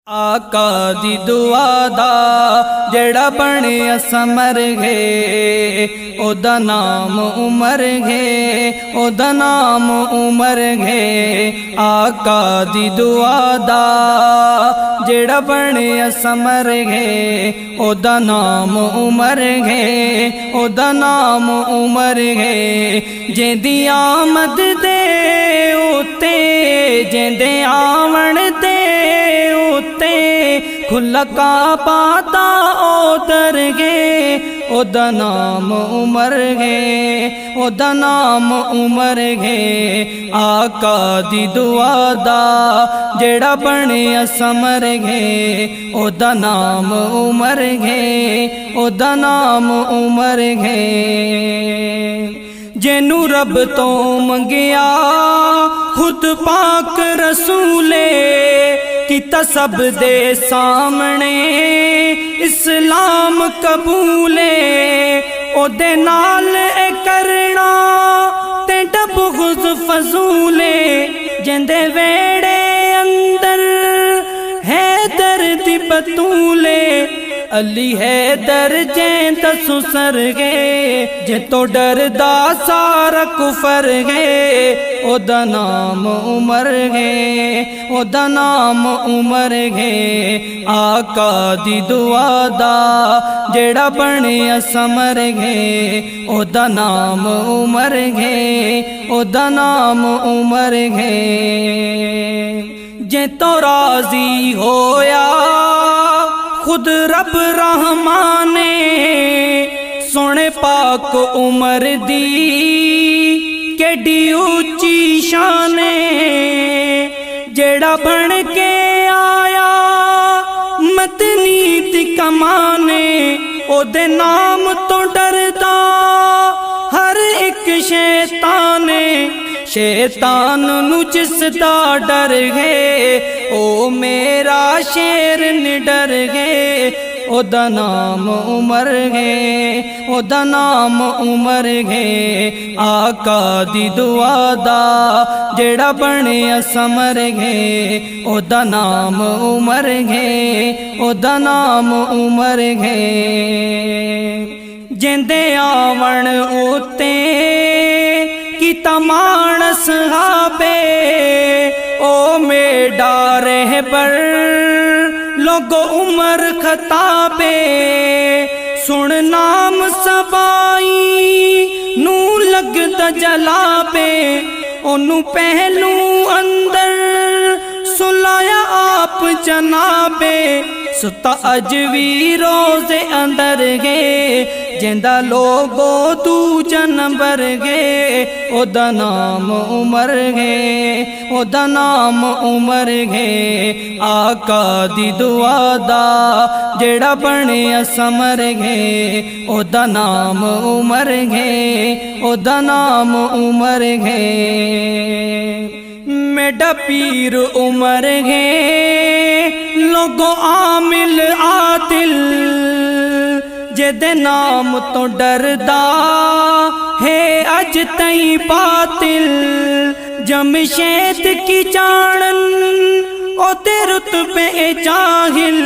آقا دی دعا دا جڑا بنیا سمر گے او دا نام عمر گے او دا نام عمر گے آقا دی دعا دا جڑا بنیا سمر گے او دا نام عمر گے او دا نام عمر گے جیندی آمد دے اوتے جیندے آون دے کھلا کا پاتا اتر گے او دا نام عمر گے او دا نام عمر گے آقا دی دعا دا جڑا بنیا سمر گے او دا نام عمر گے او دا نام عمر گے جینو رب تو منگیا خود پاک رسولے کیتا سب دے سامنے اسلام قبولے او دے نال اے کرنا تے بغض فضولے جندے ویڑے اندر حیدر دی بطولے علی حیدر جین تسو سر گے جے تو ڈر دا سارا کفر گے او دا نام عمر گے او دا نام عمر گے آقا دی دعا دا جڑا بنیا سمر گے او دا نام عمر گے او دا نام عمر گے جے تو راضی ہویا خود رب رحمانے سونے پاک عمر دی کیڈی اونچی شانے جڑا بن کے آیا مدنی دی کمانے او دے نام تو ڈردا ہر ایک شیطانے شیطان نو جس دا ڈر گے او میرا شیر نڈر گے او دا نام عمر گے او دا نام عمر گے آقا دی دعا دا جڑا بنیا سمر گے او دا نام عمر گے او دا نام عمر گے جیندے آون اوتے کی تمان صحابے او میڈا رہبر لوگ عمر خطابے سن نام سبائی نو لگ دا جلابے انو پہلو اندر سلایا آپ جنابے ستا اجوی روزے اندر گے جیندہ لوگو تو جنبر گے او دا نام عمر گے او دا نام عمر گے آقا دی دعا دا جڑا بنیا سمر گے او دا نام عمر گے او دا نام عمر گے میڈا پیر عمر گے لوگو عامل عادل جدے نام تو ڈردا ہے اج تئی باطل جمشید کی جانن او تے رتبے جاہل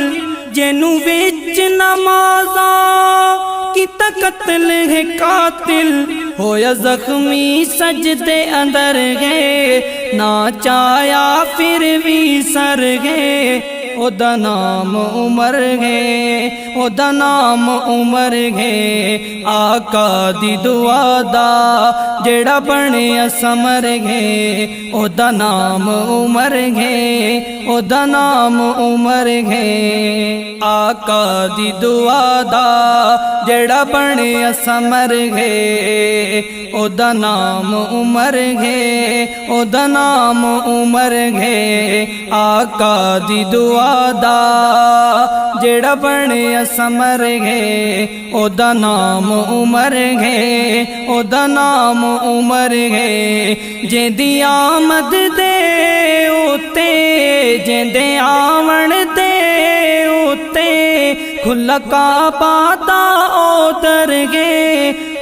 جنو وچ نمازاں کیتا قتل ہے قاتل ہویا زخمی سجدے اندر گئے نہ چایا پھر بھی سر گئے او دا نام عمر گے او دا نام عمر گے آقا دی دعا دا جڑا بنیا سمر گے او دا نام عمر گے او دا نام عمر گے آقا دی دعا دا جڑا بنیا سمر گے او دا نام عمر گے او دا نام عمر گے آقا دی دعا دا جڑا بنیا سمر گے او دا نام عمر گے او دا نام عمر گے جیندی آمد دے اوتے جیندے آون دے اوتے کھلا کا پاتا اتر گے